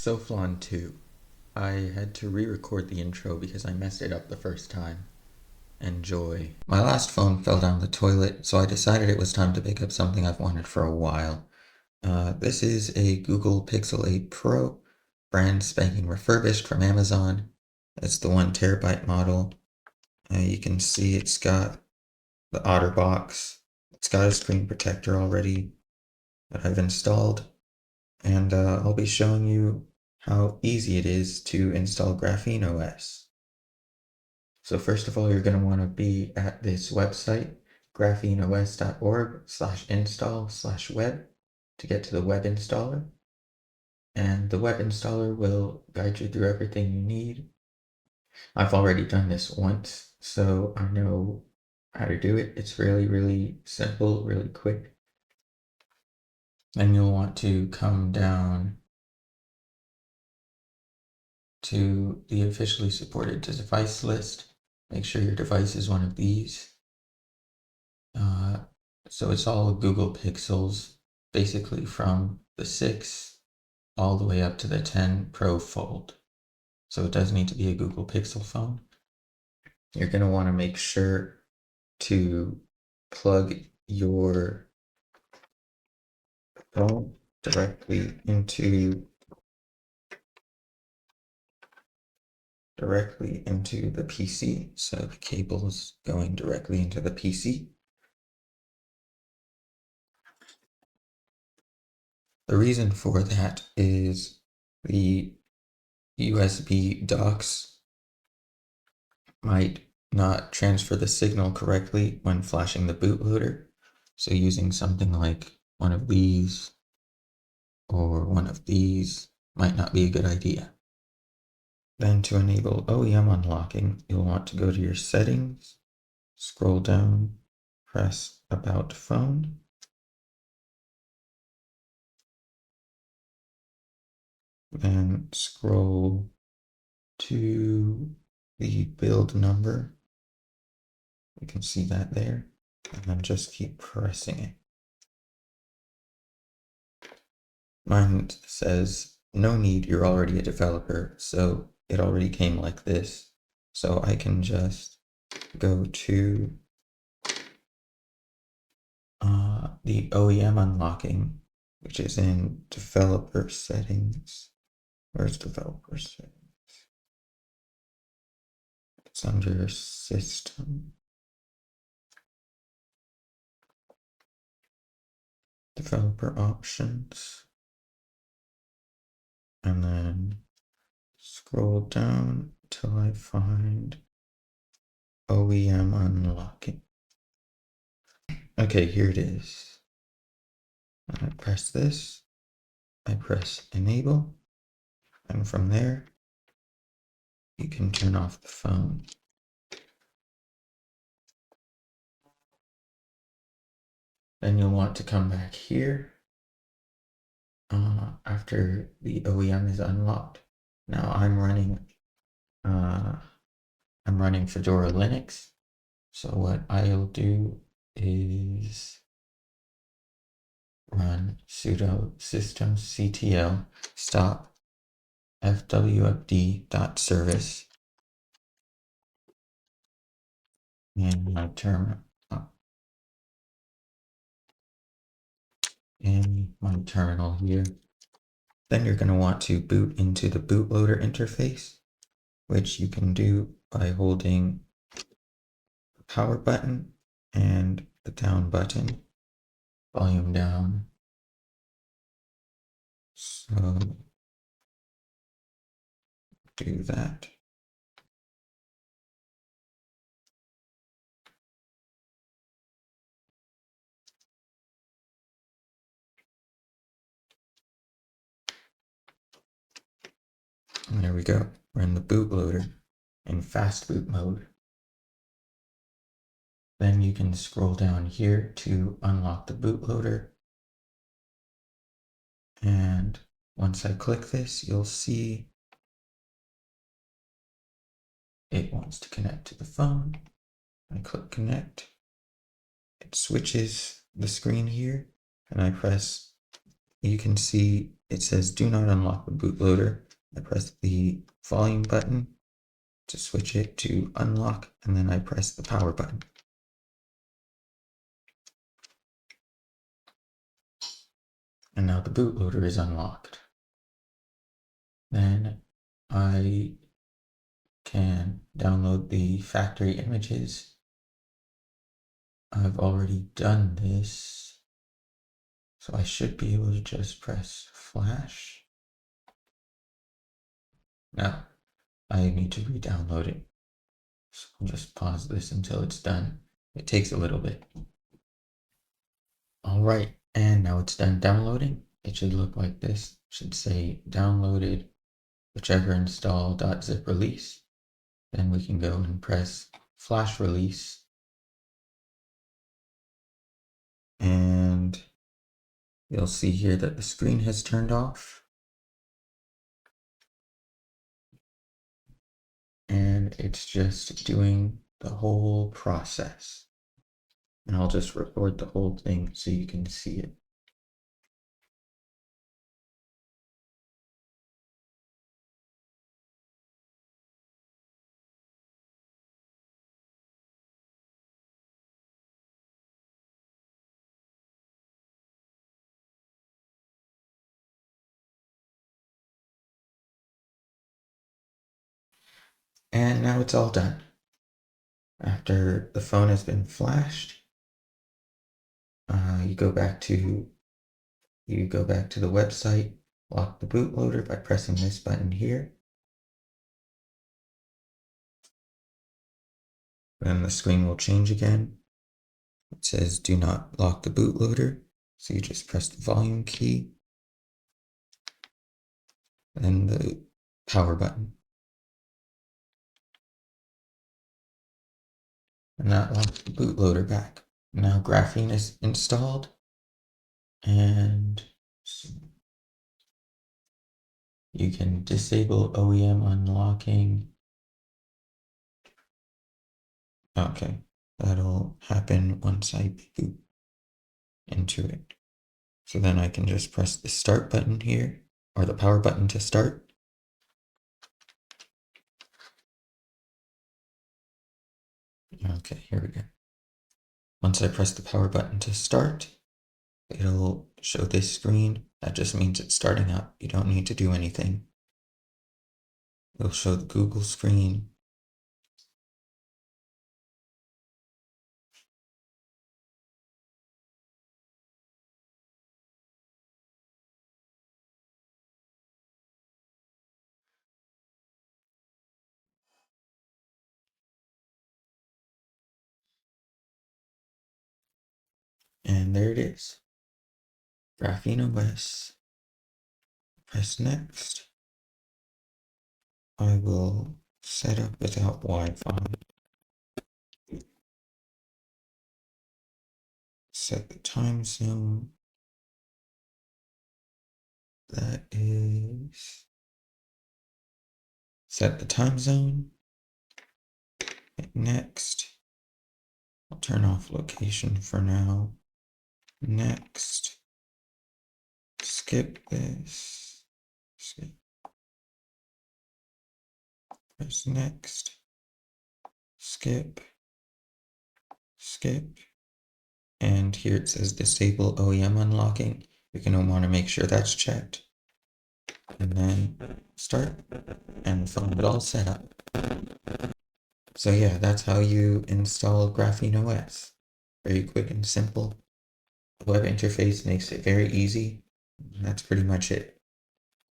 Soflan 2. I had to re-record the intro because I messed it up the first time. Enjoy. My last phone fell down the toilet, so I decided it was time to pick up something I've wanted for a while. This is a Google Pixel 8 Pro, brand spanking refurbished from Amazon. It's the 1 TB model. You can see it's got the OtterBox. It's got a screen protector already that I've installed. And I'll be showing you how easy it is to install GrapheneOS. So first of all, you're going to want to be at this website, grapheneos.org/install/web to get to the web installer. And the web installer will guide you through everything you need. I've already done this once, so I know how to do it. It's really, really simple, really quick. Then you'll want to come down to the officially supported device list. Make sure your device is one of these. So it's all Google Pixels, basically from the 6 all the way up to the 10 Pro Fold. So it does need to be a Google Pixel phone. You're going to want to make sure to plug your phone directly into the PC. So the cable is going directly into the PC. The reason for that is the USB docks might not transfer the signal correctly when flashing the bootloader. So using something like one of these or one of these might not be a good idea. Then to enable OEM unlocking, you'll want to go to your settings, scroll down, press About Phone. Then scroll to the build number. You can see that there, and then just keep pressing it. Mine says, no need, you're already a developer, so it already came like this. So I can just go to the OEM unlocking, which is in developer settings. Where's developer settings? It's under system. Developer options. And then scroll down till I find OEM unlocking. Okay, here it is. I press this, I press enable, and from there, you can turn off the phone. Then you'll want to come back here after the OEM is unlocked. Now I'm running Fedora Linux. So what I'll do is run sudo systemctl stop fwfd.service in my terminal here. Then you're going to want to boot into the bootloader interface, which you can do by holding the power button and the down button, volume down. So do that. And there we go. We're in the bootloader in fast boot mode. Then you can scroll down here to unlock the bootloader. And once I click this, you'll see it wants to connect to the phone. I click connect. It switches the screen here, and I press you can see it says do not unlock the bootloader. I press the volume button to switch it to unlock, and then I press the power button. And now the bootloader is unlocked. Then I can download the factory images. I've already done this, so I should be able to just press flash. Now I need to re-download it. So I'll just pause this until it's done. It takes a little bit. All right, and now it's done downloading. It should look like this. It should say downloaded whichever install.zip release. Then we can go and press flash release. And you'll see here that the screen has turned off. And it's just doing the whole process. And I'll just record the whole thing so you can see it. And now it's all done. After the phone has been flashed, you go back to the website, lock the bootloader by pressing this button here. Then the screen will change again. It says do not lock the bootloader. So you just press the volume key and the power button. And that locks the bootloader back. Now Graphene is installed, and you can disable OEM unlocking. Okay, that'll happen once I boot into it. So then I can just press the start button here, or the power button to start. Okay, here we go. Once I press the power button to start, it'll show this screen. That just means it's starting up. You don't need to do anything. It'll show the Google screen. And there it is. GrapheneOS. Press next. I will set up without Wi-Fi. Set the time zone. That is. Set the time zone. Hit next. I'll turn off location for now. Next. Skip this. Skip. Press next. Skip. Skip. And here it says disable OEM unlocking. You're going to want to make sure that's checked. And then start and the phone is all set up. So yeah, that's how you install GrapheneOS. Very quick and simple. The web interface makes it very easy. That's pretty much it.